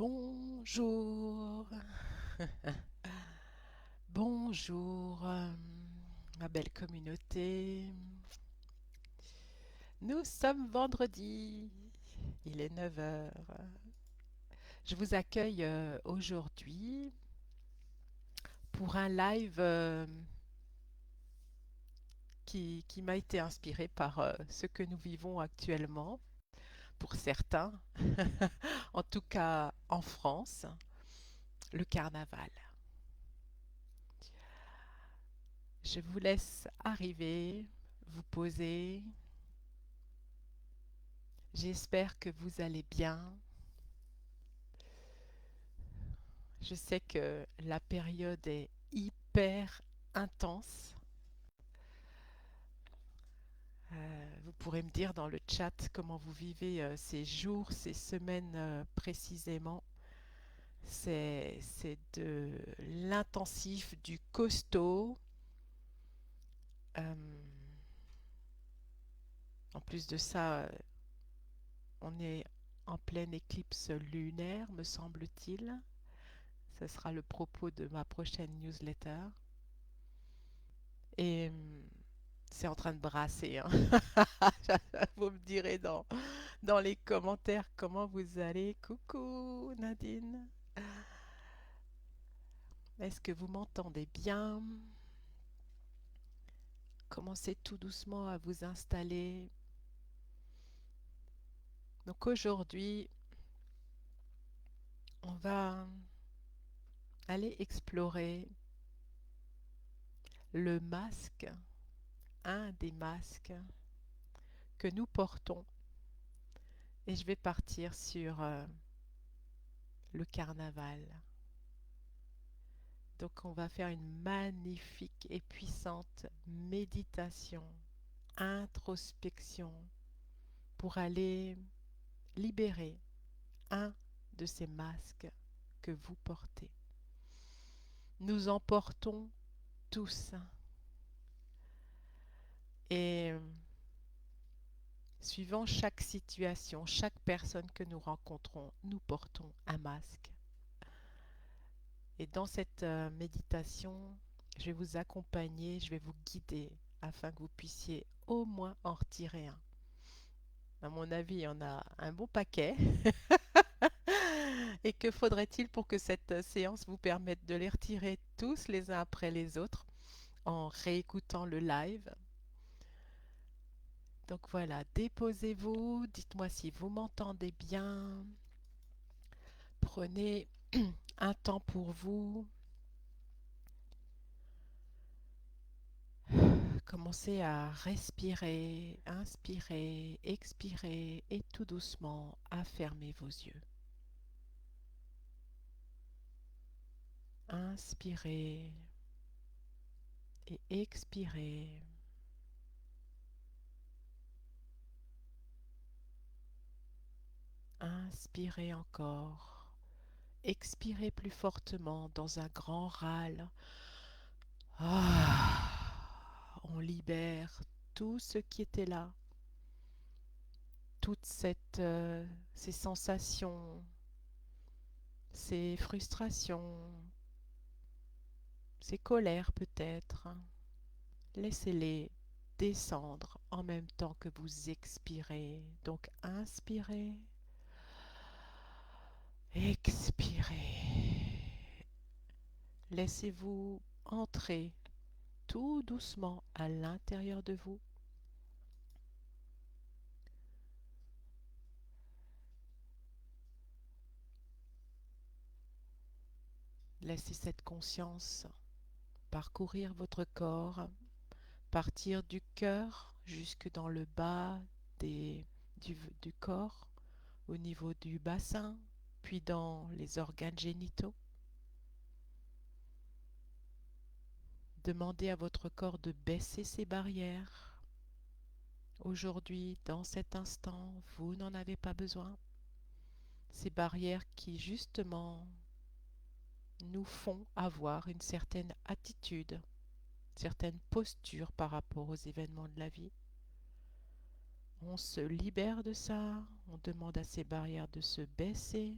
Bonjour, bonjour, ma belle communauté. Nous sommes vendredi, il est 9 heures. Je vous accueille aujourd'hui pour un live qui m'a été inspiré par ce que nous vivons actuellement, pour certains, en tout cas en France, le carnaval. Je vous laisse arriver, vous poser. J'espère que vous allez bien. Je sais que la période est hyper intense. Vous pourrez me dire dans le chat comment vous vivez ces jours, ces semaines précisément. C'est de l'intensif, du costaud. Euh, En plus de ça, on est en pleine éclipse lunaire, me semble-t-il. Ce sera le propos de ma prochaine newsletter. Et c'est en train de brasser, hein. Vous me direz dans les commentaires comment vous allez. Coucou Nadine. Est-ce que vous m'entendez bien? Commencez tout doucement à vous installer. Donc aujourd'hui, on va aller explorer le masque, un des masques que nous portons. Et je vais partir sur le carnaval. Donc on va faire une magnifique et puissante méditation, introspection pour aller libérer un de ces masques que vous portez. Nous en portons tous et suivant chaque situation, chaque personne que nous rencontrons, nous portons un masque. Et dans cette méditation, je vais vous accompagner, je vais vous guider afin que vous puissiez au moins en retirer un. À mon avis, il y en a un bon paquet. Et que faudrait-il pour que cette séance vous permette de les retirer tous les uns après les autres en réécoutant le live? Donc voilà, déposez-vous, dites-moi si vous m'entendez bien. Prenez un temps pour vous. Commencez à respirer, inspirer, expirer et tout doucement à fermer vos yeux. Inspirez et expirez. Inspirez encore. Expirez plus fortement dans un grand râle. On libère tout ce qui était là, toutes ces sensations, ces frustrations, ces colères peut-être. Laissez-les descendre en même temps que vous expirez. Donc inspirez, expirez. Laissez-vous entrer tout doucement à l'intérieur de vous. Laissez cette conscience parcourir votre corps, partir du cœur jusque dans le bas du corps, au niveau du bassin, puis dans les organes génitaux. Demandez à votre corps de baisser ses barrières. Aujourd'hui, dans cet instant, vous n'en avez pas besoin. Ces barrières qui, justement, nous font avoir une certaine attitude, une certaine posture par rapport aux événements de la vie. On se libère de ça, on demande à ces barrières de se baisser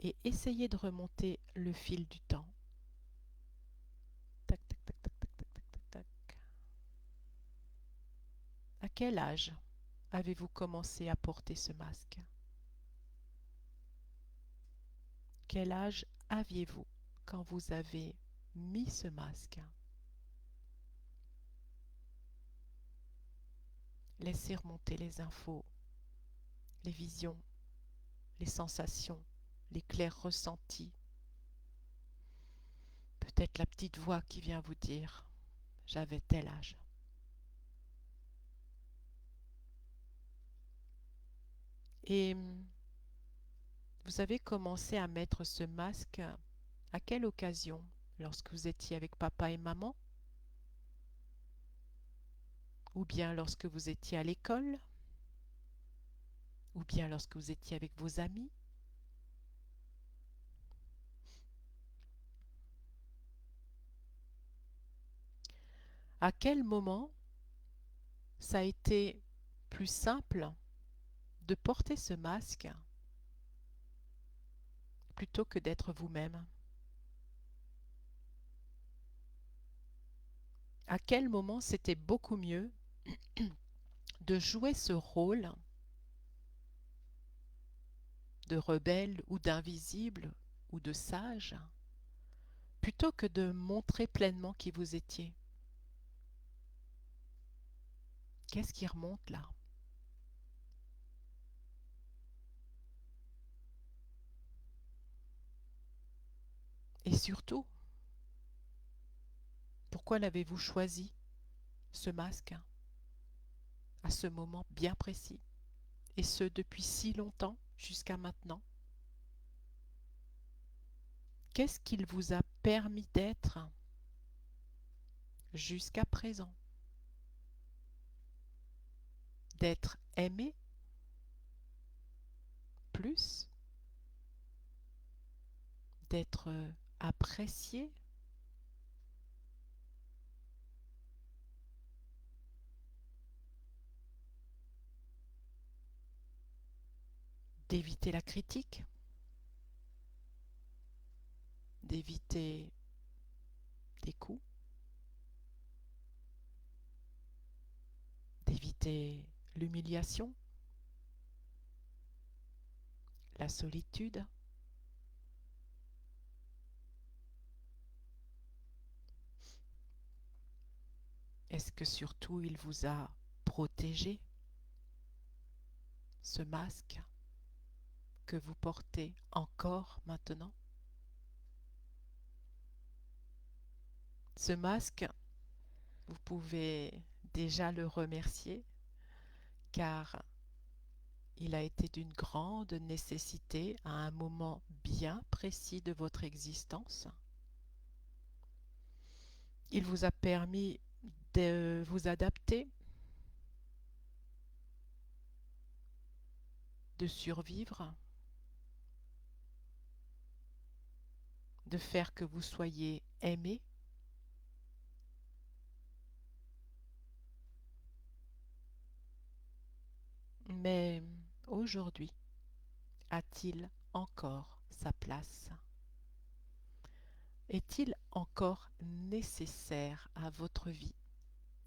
et essayez de remonter le fil du temps. Tac, tac, tac, tac, tac, tac, tac, tac, tac. À quel âge avez-vous commencé à porter ce masque? Quel âge aviez-vous quand vous avez mis ce masque? Laissez remonter les infos, les visions, les sensations, les clairs ressentis. Peut-être la petite voix qui vient vous dire « j'avais tel âge ». Et vous avez commencé à mettre ce masque à quelle occasion? Lorsque vous étiez avec papa et maman? Ou bien lorsque vous étiez à l'école? Ou bien lorsque vous étiez avec vos amis? À quel moment ça a été plus simple de porter ce masque plutôt que d'être vous-même? À quel moment c'était beaucoup mieux de jouer ce rôle de rebelle ou d'invisible ou de sage plutôt que de montrer pleinement qui vous étiez? Qu'est-ce qui remonte là? Et surtout, pourquoi l'avez-vous choisi, ce masque, à ce moment bien précis, et ce depuis si longtemps jusqu'à maintenant? Qu'est-ce qu'il vous a permis d'être jusqu'à présent? D'être aimé plus, d'être apprécié, d'éviter la critique, d'éviter des coups, d'éviter l'humiliation, la solitude. Est-ce que surtout il vous a protégé, ce masque que vous portez encore maintenant? Ce masque, vous pouvez déjà le remercier car il a été d'une grande nécessité à un moment bien précis de votre existence. Il vous a permis de vous adapter, de survivre, de faire que vous soyez aimé. Mais aujourd'hui, a-t-il encore sa place? Est-il encore nécessaire à votre vie,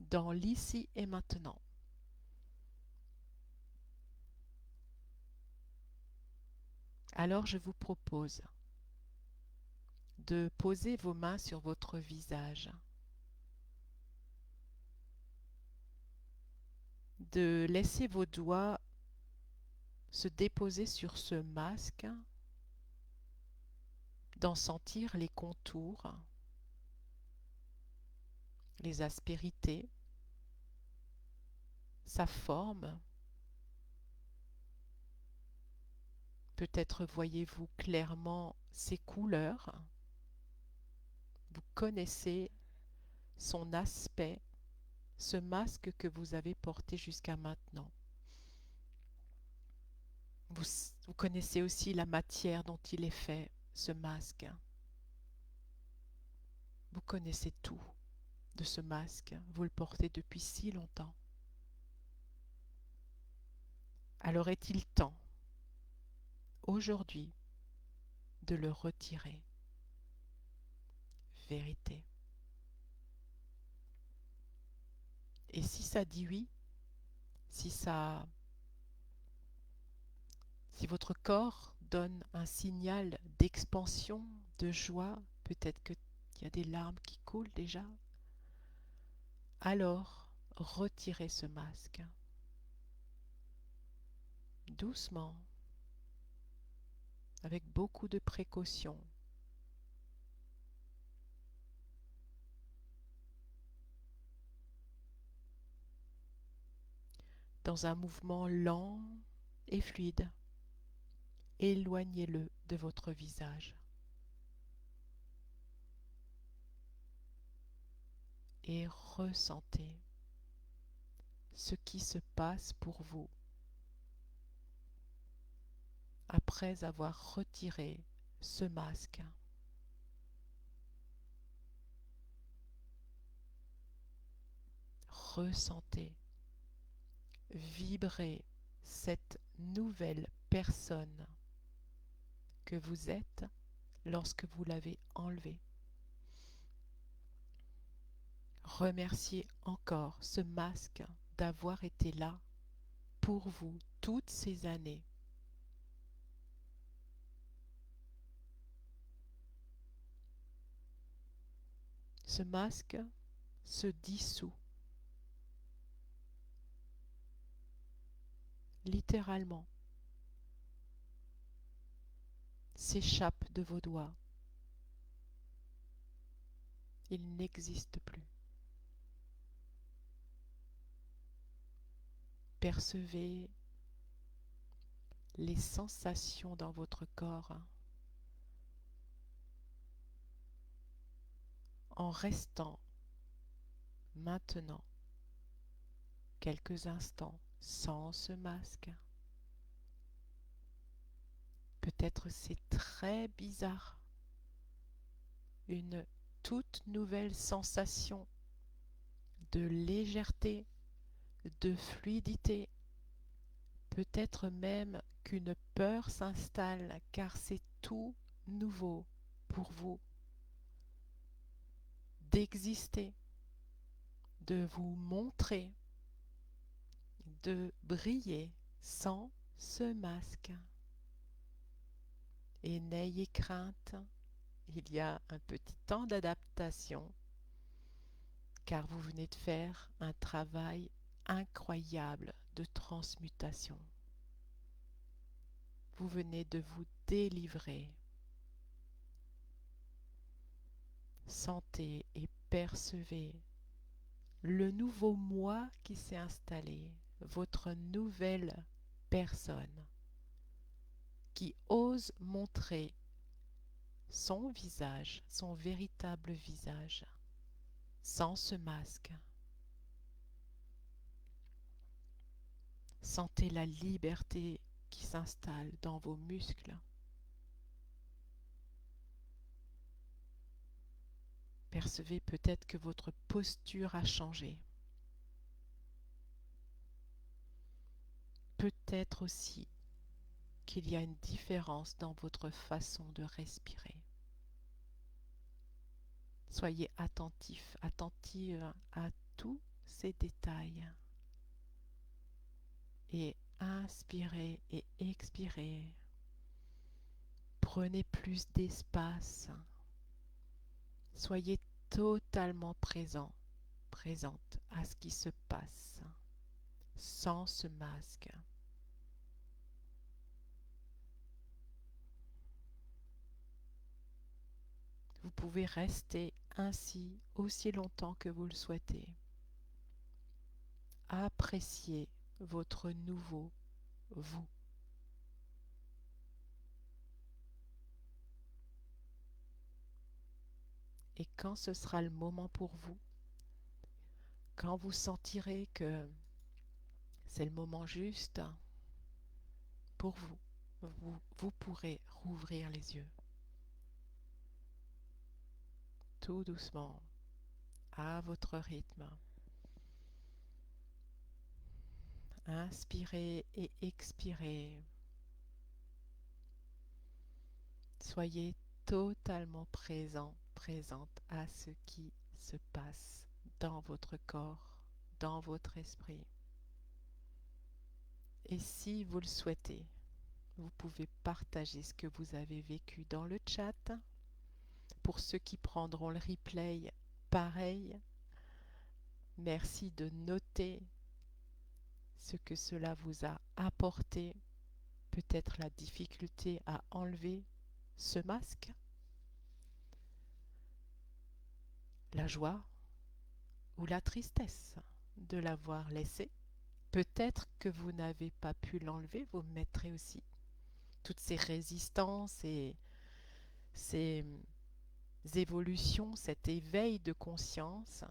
dans l'ici et maintenant? Alors je vous propose de poser vos mains sur votre visage, de laisser vos doigts se déposer sur ce masque, d'en sentir les contours, les aspérités, sa forme. Peut-être voyez-vous clairement ses couleurs. Vous connaissez son aspect, ce masque que vous avez porté jusqu'à maintenant. Vous, vous connaissez aussi la matière dont il est fait, ce masque. Vous connaissez tout de ce masque. Vous le portez depuis si longtemps. Alors est-il temps, aujourd'hui, de le retirer. Vérité. Et si ça dit oui, si ça, si votre corps donne un signal d'expansion, de joie, peut-être qu'il y a des larmes qui coulent déjà, alors retirez ce masque doucement, avec beaucoup de précaution. Dans un mouvement lent et fluide, éloignez-le de votre visage et ressentez ce qui se passe pour vous après avoir retiré ce masque. Ressentez, vibrez cette nouvelle personne que vous êtes lorsque vous l'avez enlevé. Remerciez encore ce masque d'avoir été là pour vous toutes ces années. Ce masque se dissout, littéralement, s'échappe de vos doigts. Il n'existe plus. Percevez les sensations dans votre corps en restant maintenant quelques instants sans ce masque. Peut-être c'est très bizarre, une toute nouvelle sensation de légèreté, de fluidité, peut-être même qu'une peur s'installe car c'est tout nouveau pour vous d'exister, de vous montrer, de briller sans ce masque. Et n'ayez crainte, il y a un petit temps d'adaptation car vous venez de faire un travail incroyable de transmutation. Vous venez de vous délivrer. Sentez et percevez le nouveau moi qui s'est installé, votre nouvelle personne qui ose montrer son visage, son véritable visage, sans ce masque. Sentez la liberté qui s'installe dans vos muscles. Percevez peut-être que votre posture a changé. Peut-être aussi qu'il y a une différence dans votre façon de respirer. Soyez attentif, attentive à tous ces détails. Et inspirez et expirez. Prenez plus d'espace. Soyez totalement présent, présente à ce qui se passe, sans ce masque. Vous pouvez rester ainsi aussi longtemps que vous le souhaitez. Appréciez votre nouveau vous. Et quand ce sera le moment pour vous, quand vous sentirez que c'est le moment juste pour vous, vous pourrez rouvrir les yeux. Tout doucement, à votre rythme. Inspirez et expirez. Soyez totalement présent, présente à ce qui se passe dans votre corps, dans votre esprit. Et si vous le souhaitez, vous pouvez partager ce que vous avez vécu dans le chat. Pour ceux qui prendront le replay, pareil, merci de noter ce que cela vous a apporté, peut-être la difficulté à enlever ce masque, la joie ou la tristesse de l'avoir laissé. Peut-être que vous n'avez pas pu l'enlever, vous mettrez aussi toutes ces résistances et ces évolutions, cet éveil de conscience.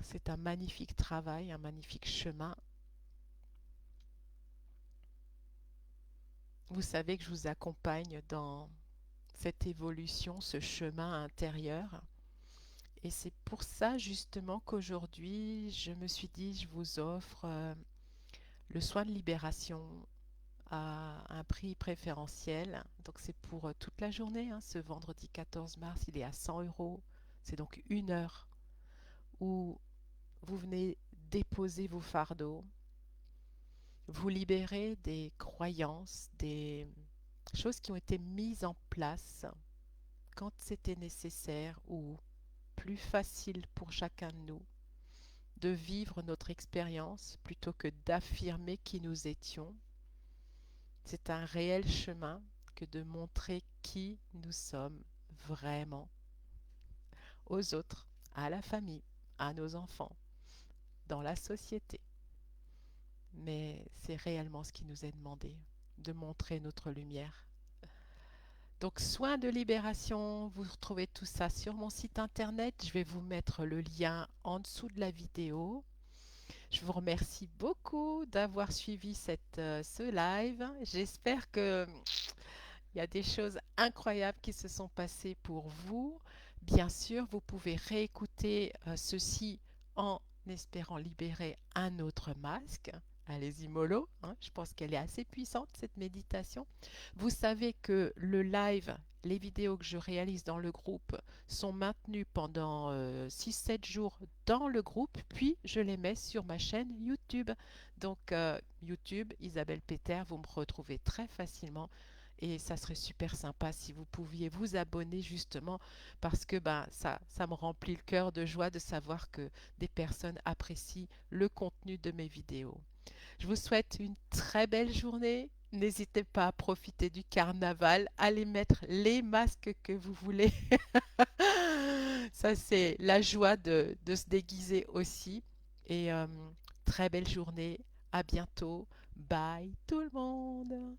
C'est un magnifique travail, un magnifique chemin. Vous savez que je vous accompagne dans cette évolution, ce chemin intérieur. Et c'est pour ça justement qu'aujourd'hui, je me suis dit, je vous offre le soin de libération à un prix préférentiel. Donc c'est pour toute la journée, hein. Ce vendredi 14 mars, il est à 100 euros. C'est donc 1 heure où vous venez déposer vos fardeaux, vous libérer des croyances, des choses qui ont été mises en place quand c'était nécessaire ou plus facile pour chacun de nous de vivre notre expérience plutôt que d'affirmer qui nous étions. C'est un réel chemin que de montrer qui nous sommes vraiment aux autres, à la famille, à nos enfants, dans la société. Mais c'est réellement ce qui nous est demandé, de montrer notre lumière. Donc, soins de libération, vous retrouvez tout ça sur mon site internet. Je vais vous mettre le lien en dessous de la vidéo. Je vous remercie beaucoup d'avoir suivi ce live. J'espère que il y a des choses incroyables qui se sont passées pour vous. Bien sûr, vous pouvez réécouter ceci en espérant libérer un autre masque. Allez-y mollo, hein. Je pense qu'elle est assez puissante cette méditation. Vous savez que le live, les vidéos que je réalise dans le groupe sont maintenues pendant 6-7 jours dans le groupe, puis je les mets sur ma chaîne YouTube. Donc YouTube, Isabelle Peter, vous me retrouvez très facilement et ça serait super sympa si vous pouviez vous abonner justement parce que ben, ça me remplit le cœur de joie de savoir que des personnes apprécient le contenu de mes vidéos. Je vous souhaite une très belle journée. N'hésitez pas à profiter du carnaval, allez mettre les masques que vous voulez. Ça, c'est la joie de se déguiser aussi. Et très belle journée. À bientôt. Bye tout le monde.